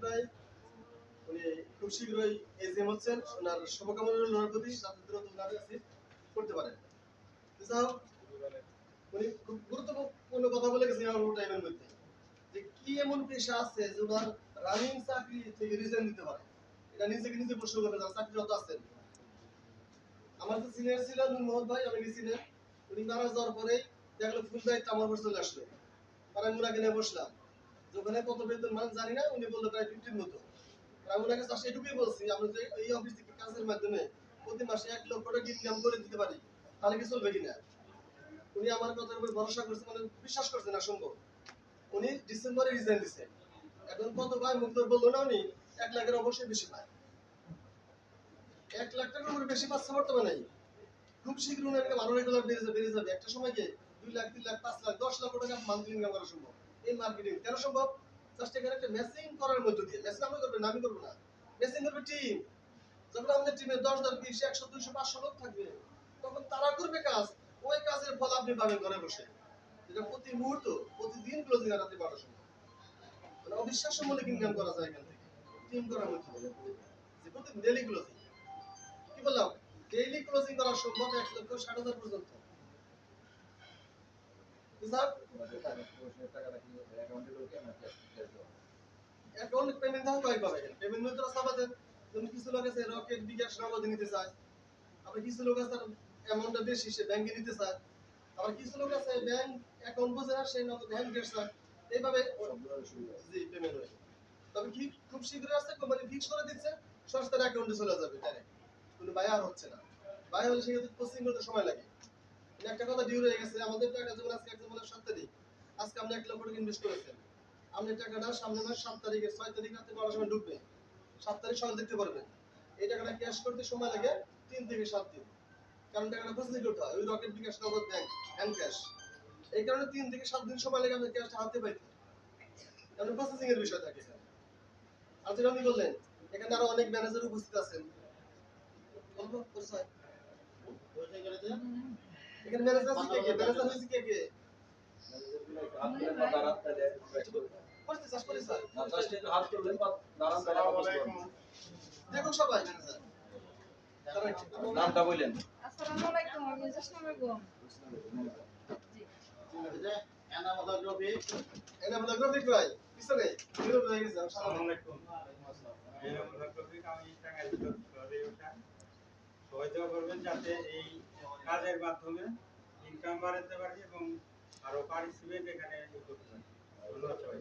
ভাই উনি খুব শীঘ্রই এজিএম হচ্ছেন, ওনার শুভকামনা রইল ওনার প্রতি, যাতে দ্রুত ওনার রিসিভ করতে পারেন। যাই হোক, উনি খুব গুরুত্বপূর্ণ কথা বলে গেছেন আমার টাইমের মধ্যে, যে কি এমন পেশা আছে যে ওনার রানিং চাকরি থেকে রিজাইন দিতে পারে। এটা নিজেকে নিজে প্রশ্ন করবেন, যারা চাকরিরত আছেন। আমার যে সিনিয়র ছিল নূর মোহাম্মদ ভাই, আমি গেছিলেন, উনি মারা যাওয়ার পরেই দেখলো ফুল দায়িত্ব আমার উপর চলে আসলো। আর আমি ওনাকে নিয়ে বসলাম, ওখানে কত বেতন মানে জানি না, উনি বললো প্রায় 50 মতো। আমি ওনাকে চাষে এটুকুই বলছি, আমরা যে এই অফিস থেকে কাজের মাধ্যমে প্রতি মাসে 1 লক্ষ টাকা ইনকাম করে দিতে পারি, তাহলে কি চলবে কিনা। উনি আমার কথার উপর ভরসা করছে, মানে বিশ্বাস করছে না সম্ভব। উনি ডিসেম্বরে রিজাইন দিছে। এখন কত ভাই মুক্তর বললো না, উনি 1 লাখের অবশ্যই বেশি পায়। 1 লাখ টাকার উপরে বেশি পাচ্ছে বর্তমানে। খুব শীঘ্র উনি একটা ভালো রেগুলার বেড়ে যাবে। একটা সময় গিয়ে 2 লাখ 3 লাখ 5 লাখ 10 লাখ টাকা মান্থলি ইনকাম করা সম্ভব এই মার্কেটিং। কেন সম্ভব? জাস্ট এখানে একটা ম্যাচিং করার মধ্য দিয়ে। ম্যাচিং আমরা করবেন, আমি করবো না, ম্যাচিং করবে টিম। যখন আমাদের টিমে 10 10 20 100 200 500 লোক থাকবে, তখন তারা করবে কাজ, ওই কাজের ফল আপনি পাবেন ঘরে বসে। এটা প্রতি মুহূর্ত প্রতিদিন ক্লোজিং আনাতে পারা সম্ভব। মানে অবিশ্বাস্য মূল্যে ইনকাম করা যায় এখান থেকে টিম করার মধ্যে দিয়ে। যে প্রতিদিন ডেইলি ক্লোজিং, কি বললাম, ডেইলি ক্লোজিং করা সম্ভব 1,60,000 পর্যন্ত। অ্যাকাউন্ট পেমেন্ট দাও কয় পাবে? পেমেন্ট মধ্যে রাস্তা পাবেন। যেমন কিছু লোক আছে রকেট বিকাশ নগদে নিতে চায়, আবার কিছু লোক আছে অ্যামাউন্টটা বেশি সে ব্যাংকে নিতে চায়, আবার কিছু লোক আছে ব্যাংক অ্যাকাউন্ট বুঝে না সে নগদ ব্যাংক ক্যাশ চায়। এইভাবে জি পেমেন্ট হয়। তবে কি খুব শীঘ্রই আসছে, কোম্পানি ফিক্স করে দিচ্ছে, সরকারের অ্যাকাউন্টে চলে যাবে ডাইরেক্ট। কোনো বাই আর হচ্ছে না। বাই হলে সেক্ষেত্রে প্রসেসিং করতে সময় লাগে। একটা কথা ডিউ হয়ে গেছে, আমাদের টাকা যেমন আজকে একদম 7 তারিখ, আজকে আপনি 1 লক্ষ টাকা ইনভেস্ট করেছেন, আপনি টাকাটা সামনের মাস 7 তারিখে 6 তারিখ রাতে 12 সময় ঢুকবে, 7 তারিখ সকালে দেখতে পারবেন। এই টাকাটা ক্যাশ করতে সময় লাগে 3 থেকে 7 দিন, কারণ টাকাটা প্রসেসিং করতে হয় ওই রকেট বিকাশ নগদ ব্যাংক হ্যান্ড ক্যাশ। এই কারণে 3 থেকে 7 দিন সময় লাগে আমাদের ক্যাশটা হাতে পাইতে, কারণ প্রসেসিং এর বিষয় থাকে। আর যেটা আপনি বললেন, এখানে আরো অনেক ম্যানেজার উপস্থিত আছেন। বলবো পরিচয় এখানে ম্যানেজার আছে কে কে? ম্যানেজার হইছে কে কে? দেখুন সবাই ম্যানেজার নামটা বললেন। আসসালামু আলাইকুম, আমি জোসনা বেগম। জি। এনামুল গ্রাফিক ভাই পিছনে হিরো হয়ে গেছে। আসসালামু আলাইকুম। এনামুল গ্রাফিক, আমি টাঙ্গাইল শহরে ওঠা। সহযোগিতা করবেন যাতে এই কাজের মাধ্যমে ইনকাম বাড়াতে পারি এবং আরো পারিশ্রমিক এখানে করতে পারি। ধন্যবাদ সবাই।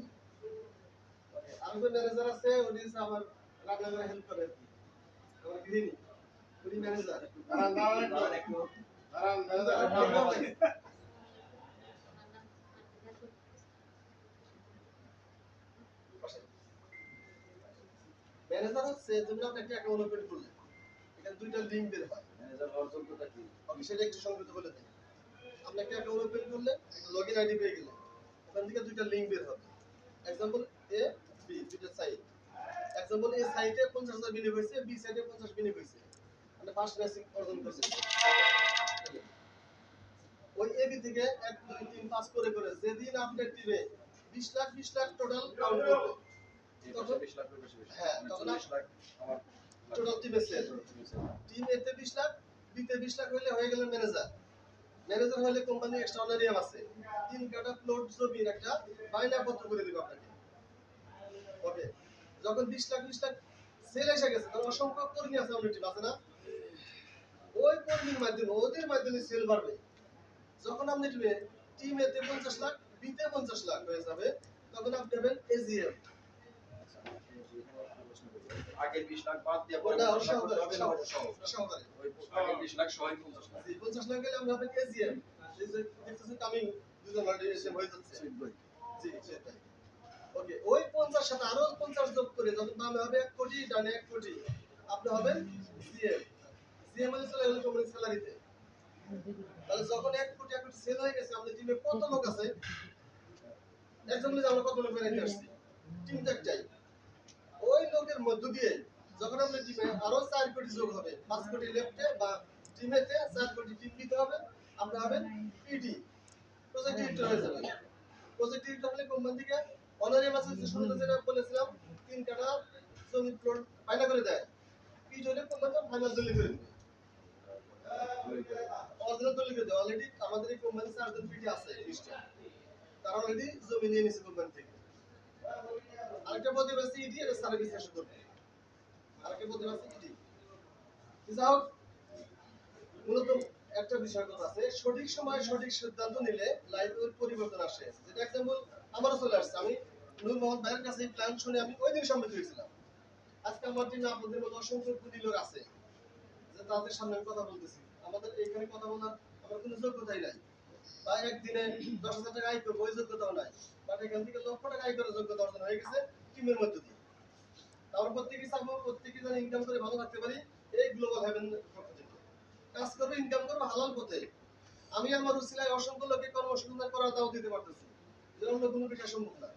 আমি তো ম্যানেজার আছে, উনি আমার রান্না করে হেল্প করে। আমার গৃহিণী, উনি ম্যানেজার। ম্যানেজার হচ্ছে তুমি আপনি একটা অ্যাকাউন্ট ওপেন করলেন, এখানে দুইটা লিংক বের হয়। ম্যানেজার হওয়ার যোগ্যতা কি? আমি সেটা একটু সংক্ষিপ্ত বলে দিই। আপনি একটা অ্যাকাউন্ট ওপেন করলেন, একটা লগইন আইডি পেয়ে গেলেন, ওখান থেকে দুইটা লিংক বের হবে। एग्जांपल এ বি, দুইটা সাইট। एग्जांपल এ সাইটে 50,000 বিনিয়োগ হয়েছে, বি সাইটে 50 বিনিয়োগ হয়েছে। মানে ফার্স্ট ম্যাচিং অর্জন করছে। ওই এ বি থেকে 1 2 3 5 করে করে যেদিন আপডেট দিবে 20 লাখ টোটাল কাউন্ট করবে। তখন 20 লাখ বেশি বেশি। হ্যাঁ, তখন 40 লাখ আমার টোটাল টিমে সেল। টিম এতে 20 লাখ, বিতে 20 লাখ হইলে হয়ে গেল ম্যানেজার। ম্যানেজার হলে কোম্পানি এক্সট্রা অনারিয়াম আছে। 3 কাটা প্লট জমির একটা বাইনা পত্র করে দিবে আপনাকে। ওকে, যখন 20 লাখ সেল এসে গেছে, তখন অসংখ্য কর্মী আছে আমাদের টিম আছে না, ওই কর্মীর মাধ্যমে ওদের মাধ্যমে সেল বাড়বে। যখন আপনি টিম এতে 50 লাখ, বিতে 50 লাখ হয়ে যাবে, তখন আপনি হবেন এজিএম। আগে 20 লাখ বাদ দিয়ে ওটা সহকারে ওই আগে 20 লাখ সহ 50 লাখ। 50 লাখ গেলে আমরা হবেন এজিএম। এই যে দেখতেছেন কামিং দুজন মডেলিজেশন হয়ে যাচ্ছে। জি সেটাই। ওকে, ওই 50 সাথে আরো 50 যোগ করে যখন দামে হবে 1 কোটি, ডানে 1 কোটি, আপনি হবেন সিএম। সিএম মানে চলে গেল কোম্পানির স্যালারিতে। তাহলে যখন 1 কোটি সেল হয়ে গেছে, আমাদের টিমে কত লোক আছে? এক্সাম্পল যে আমরা কত লোক বেরিয়ে আসছি, টিম একটাই। ওই লোকের মধ্য দিয়ে যখন আমাদের টিমে আরো 4 কোটি যোগ হবে, 5 কোটি লেফটে বা টিমেতে 4 কোটি টিম দিতে হবে, আমরা হবেন পিডি, প্রজেক্ট ডিরেক্টর হয়ে যাবে। প্রজেক্ট ডিরেক্টর হলে কোম্পানি থেকে অনারিয়াম আছে, শুরুতে যেটা বলেছিলাম 3 কাটা যদি প্লট ফাইনা করে দেয় পিচ হলে কোম্পানি ফাইনাল দলিল করে দিবে অরিজিনাল দলিল করে দেয় অলরেডি আমাদের এই কোম্পানি চারজন পিটি আছে লিস্টে তারা অলরেডি জমি নিয়ে নিছে কোম্পানি থেকে আরেকটা প্রতিভা আছে ইডি এটা সার্ভিস শেষ করবে আরেকটা প্রতিভা আছে ইডি যাও মূলত একটা বিষয় কথা আছে সঠিক সময়ে সঠিক সিদ্ধান্ত নিলে লাইফের পরিবর্তন আসে যেটা এক্সাম্পল আমারও চলে আসছে আমি নূর মোহাম্মদ ভাইয়ের কাছে এই প্ল্যান শুনে আমি ওই দিন সম্মত হয়েছিলাম আজকে আমার টিমে আপনাদের মতো অসংখ্য কোটি লোক আছে যে তাদের সামনে আমি কথা বলতেছি আমাদের এখানে কথা বলার আমার কোনো যোগ্যতাই নাই বা একদিনে 10,000 টাকা আয় করবো ওই যোগ্যতাও নাই বাট এখান থেকে লক্ষ টাকা আয় করার যোগ্যতা অর্জন হয়ে গেছে টিমের মধ্যে দিয়ে আমরা প্রত্যেকেই চাবো প্রত্যেকেই যেন ইনকাম করে ভালো থাকতে পারি এই গ্লোবাল হেভেন পক্ষ থেকে কাজ করবো ইনকাম করবো হালাল পথে আমি আমার উসিলায় অসংখ্য লোকে কর্মসংস্থান করার দাও দিতে পারতেছি যে অন্য কোনো বিষয় সম্ভব না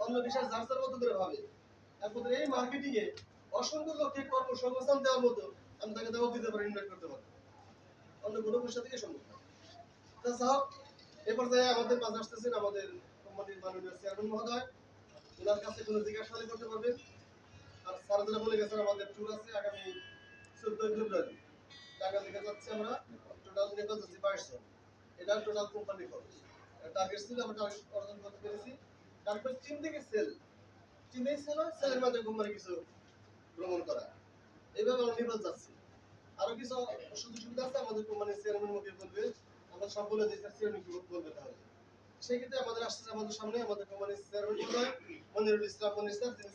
অন্য বিষয় যার যার মতো করে ভাবে একমাত্র এই মার্কেটিং এ অসংখ্য লোককে কর্মসংস্থান দেওয়ার মতো আমি তাকে দাও দিতে পারি ইনভাইট করতে পারি অন্য কোনো পয়সা থেকে সম্ভব না তাছাড়াও এ পর্যায়ে আমাদের মাঝে আসতেছেন আমাদের কোম্পানির মাননীয় চেয়ারম্যান মহোদয় ওনার কাছে কোনো জিজ্ঞাসা করতে পারবেন আর স্যার যারা বলে গেছেন আমাদের ট্যুর আছে আগামী 14 ফেব্রুয়ারি টাকা দিকে যাচ্ছে আমরা টোটাল নিয়ে যাচ্ছি 22 জন এটা টোটাল কোম্পানি খরচ টার্গেট ছিল আমরা টার্গেট অর্জন করতে পেরেছি তারপর চীন থেকে চীনেই ছিল সেলের মাধ্যমে কোম্পানি কিছু ভ্রমণ করা এইভাবে আমরা নির্বাচ যাচ্ছি আরো কিছু সুযোগ সুবিধা আছে আমাদের কোম্পানির চেয়ারম্যান মুখে বলবে আমরা সব বলে দিচ্ছি চেয়ারম্যান কি বলবে তাহলে সেই ক্ষেত্রে আমাদের আসছে আমাদের সামনে আমাদের কোম্পানির চেয়ারম্যান মনিরুল ইসলাম মনির স্যার তিনি